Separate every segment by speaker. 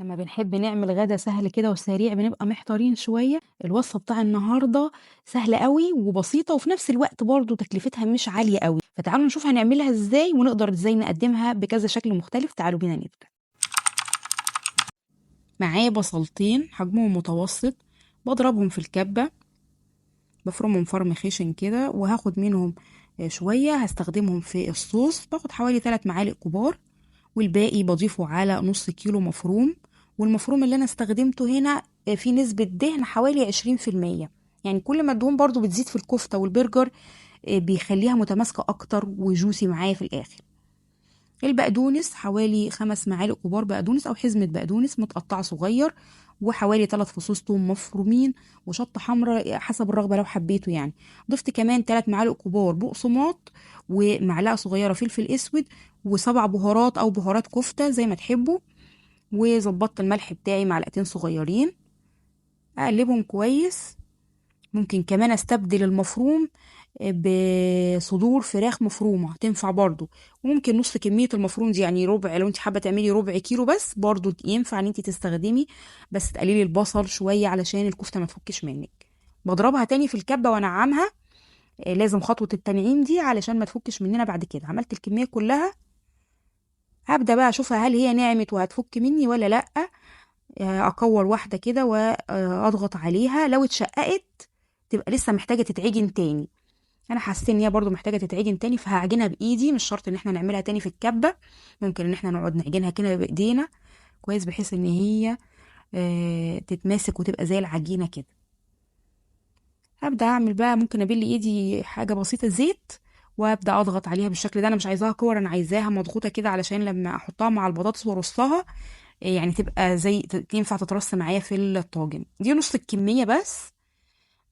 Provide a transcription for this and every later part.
Speaker 1: لما بنحب نعمل غدا سهل كده وسريع بنبقى محتارين شوية. الوصفة بتاع النهاردة سهلة قوي وبسيطة وفي نفس الوقت برضو تكلفتها مش عالية قوي، فتعالوا نشوف هنعملها ازاي ونقدر ازاي نقدمها بكذا شكل مختلف. تعالوا بينا نبدأ. معايا بصلتين حجمهم متوسط، بضربهم في الكبة، بفرمهم فرم خشن كده وهاخد منهم شوية هستخدمهم في الصوص. باخد حوالي 3 معالق كبار والباقي بضيفه على نص كيلو مفروم. والمفروم اللي انا استخدمته هنا فيه نسبة دهن حوالي 20%، يعني كل ما الدهون برضو بتزيد في الكفتة والبرجر بيخليها متماسكة اكتر وجوسي معايا في الاخر. البقدونس حوالي 5 معالق كبار بقدونس او حزمة بقدونس متقطعة صغير، وحوالي 3 فصوص ثوم مفرومين، وشطة حمراء حسب الرغبة لو حبيته يعني. ضفت كمان 3 معالق كبار بقسماط، ومعلقة صغيرة فلفل اسود، وسبع بهارات او بهارات كفتة زي ما تحبوا. وظبطت الملح بتاعي معلقتين صغيرين، اقلبهم كويس. ممكن كمان استبدل المفروم بصدور فراخ مفرومة تنفع برضو، وممكن نص كمية المفروم دي يعني ربع، لو انت حابة تعملي ربع كيلو بس برضو ينفع ان انت تستخدمي، بس تقللي البصل شوية علشان الكفتة ما تفكش منك. بضربها تاني في الكبة وانعمها، لازم خطوة التنعيم دي علشان ما تفكش مننا. بعد كده عملت الكمية كلها، هبدأ بقى اشوفها هل هي نعمت وهتفك مني ولا لأ. اكور واحدة كده واضغط عليها، لو اتشققت تبقى لسه محتاجة تتعجن تاني. انا حسيت ان هي برضو محتاجه تتعجن تاني فهعجنها بايدي، مش شرط ان احنا نعملها تاني في الكبه، ممكن ان احنا نقعد نعجنها كده بايدينا كويس بحيث ان هي تتماسك وتبقى زي العجينه كده. هبدا اعمل بقى، ممكن ابل ايدي حاجه بسيطه زيت وابدا اضغط عليها بالشكل ده. انا مش عايزاها كور، انا عايزاها مضغوطه كده علشان لما احطها مع البطاطس وارصها يعني تبقى زي تنفع تترص معايا في الطاجن. دي نص الكميه بس.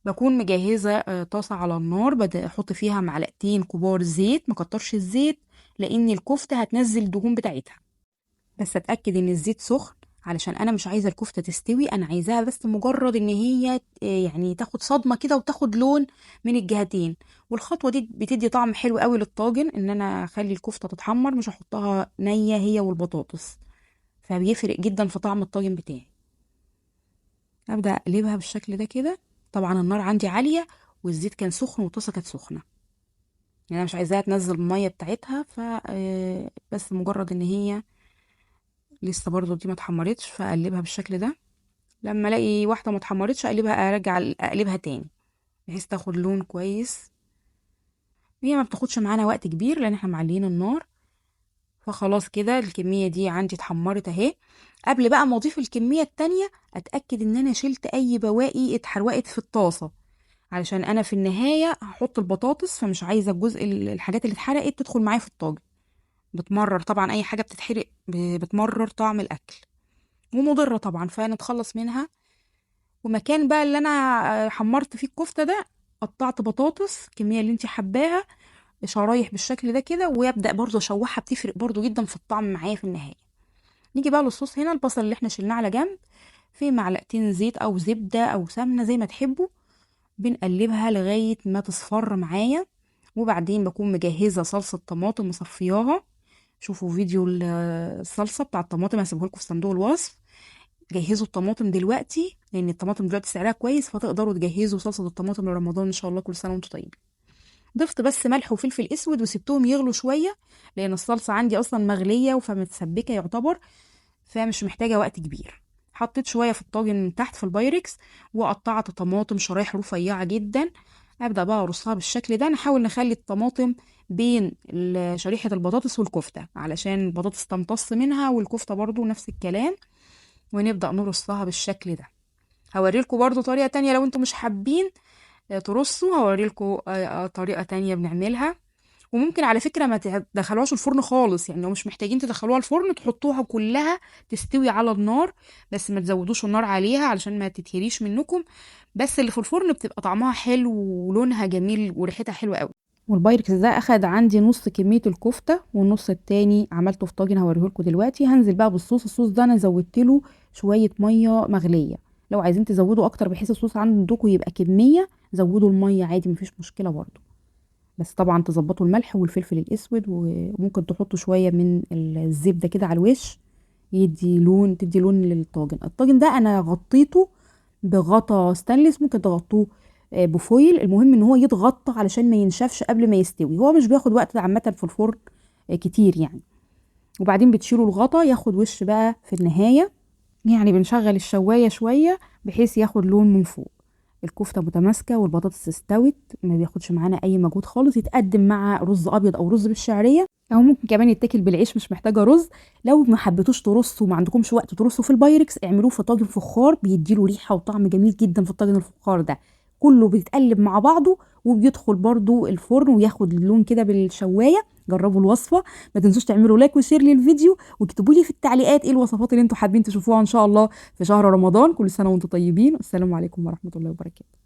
Speaker 1: بكون مجهزة طاسة على النار، بدأ أحط فيها معلقتين كبار زيت، مكترش الزيت لأن الكفتة هتنزل الدهون بتاعتها، بس أتأكد إن الزيت سخن علشان أنا مش عايزة الكفتة تستوي، أنا عايزاها بس مجرد إن هي يعني تاخد صدمة كده وتاخد لون من الجهتين. والخطوة دي بتدي طعم حلو قوي للطاجن، إن أنا أخلي الكفتة تتحمر مش هحطها نية هي والبطاطس، فبيفرق جدا في طعم الطاجن بتاعي. أبدأ أقلبها بالشكل ده كده. طبعا النار عندي عالية والزيت كان سخن والطاسة كانت سخنة، يعني أنا مش عايزاها تنزل المية بتاعتها، بس مجرد إن هي لسه برضو دي ما اتحمرتش فأقلبها بالشكل ده. لما ألاقي واحدة ما اتحمرتش أقلبها، أرجع أقلبها تاني بحيث تاخد لون كويس. هي ما بتاخدش معانا وقت كبير لأن احنا معلين النار. فخلاص كده الكمية دي عندي اتحمرت اهي. قبل بقى ما اضيف الكمية التانية اتأكد ان انا شلت اي بواقي اتحرقت في الطاسة، علشان انا في النهاية هحط البطاطس، فمش عايزة الجزء الحاجات اللي اتحرقت تدخل معايا في الطاجن. بتمرر طبعا، اي حاجة بتتحرق بتمرر طعم الاكل ومضرة طبعا، فنتخلص منها. ومكان بقى اللي انا حمرت فيه الكفتة ده، قطعت بطاطس الكمية اللي انت حباها شرايح بالشكل ده كده، ويبدأ برضو اشوحها، بتفرق برضو جدا في الطعم معايا في النهاية. نيجي بقى للصوص. هنا البصل اللي احنا شلناه على جنب، في معلقتين زيت او زبدة او سمنة زي ما تحبوا، بنقلبها لغاية ما تصفر معايا. وبعدين بكون مجهزة صلصة طماطم مصفياها. شوفوا فيديو الصلصة بتاع الطماطم هسيبه لكم في صندوق الوصف. جهزوا الطماطم دلوقتي لان الطماطم دلوقتي سعرها كويس، فتقدروا تجهزوا صلصة الطماطم لرمضان ان شاء الله. كل سنة وانتم طيبين. ضفت بس ملح وفلفل اسود وسبتهم يغلوا شوية، لان الصلصة عندي اصلا مغلية فمتسبكة يعتبر، فمش محتاجة وقت كبير. حطيت شوية في الطاجن من تحت في البايركس، وقطعت طماطم شرايح رفيعة جدا. ابدا بقى ارصها بالشكل ده. نحاول نخلي الطماطم بين شريحة البطاطس والكفتة علشان البطاطس تمتص منها والكفتة برضو نفس الكلام، ونبدأ نرصها بالشكل ده. هوريلكم برضو طريقة تانية لو انتم مش حابين ترصوا، هوريلكم طريقة تانية بنعملها. وممكن على فكرة ما تدخلوهاش الفرن خالص، يعني لو مش محتاجين تدخلوها الفرن تحطوها كلها تستوي على النار، بس ما تزودوش النار عليها علشان ما تتهريش منكم. بس اللي في الفرن بتبقى طعمها حلو ولونها جميل وريحتها حلوة قوي. والبايركس ده اخد عندي نص كمية الكفتة، والنص التاني عملته في طاجن هوريهولكم دلوقتي. هنزل بقى بالصوص. الصوص ده انا زودت له شوية مية مغلية، لو عايزين تزودوا اكتر بحيث الصوص عندكم يبقى كمية زودوا المية عادي مفيش مشكلة برضو، بس طبعا تظبطوا الملح والفلفل الاسود، وممكن تحطوا شويه من الزبده كده على الوش تدي لون للطاجن. الطاجن ده انا غطيته بغطا ستانلس، ممكن تغطوه بفويل، المهم ان هو يتغطى علشان ما ينشفش قبل ما يستوي. هو مش بياخد وقت عامه في الفرن كتير يعني. وبعدين بتشيلوا الغطا ياخد وش بقى في النهايه، يعني بنشغل الشوايه شويه بحيث ياخد لون من فوق. الكفته متماسكه والبطاطس استوت، ما بياخدش معانا اي مجهود خالص. يتقدم مع رز ابيض او رز بالشعريه، او ممكن كمان يتاكل بالعيش، مش محتاجه رز. لو ما حبيتوش ترصوا وما عندكمش وقت ترصوا في البايركس، اعملوه في طاجن فخار، بيديله ريحه وطعم جميل جدا في الطاجن الفخار ده. كله بيتقلب مع بعضه وبيدخل برضو الفرن وياخد اللون كده بالشوايه. جربوا الوصفه. ما تنسوش تعملوا لايك وشير للفيديو، واكتبوا لي في التعليقات ايه الوصفات اللي انتوا حابين تشوفوها ان شاء الله في شهر رمضان. كل سنه وانتم طيبين، والسلام عليكم ورحمه الله وبركاته.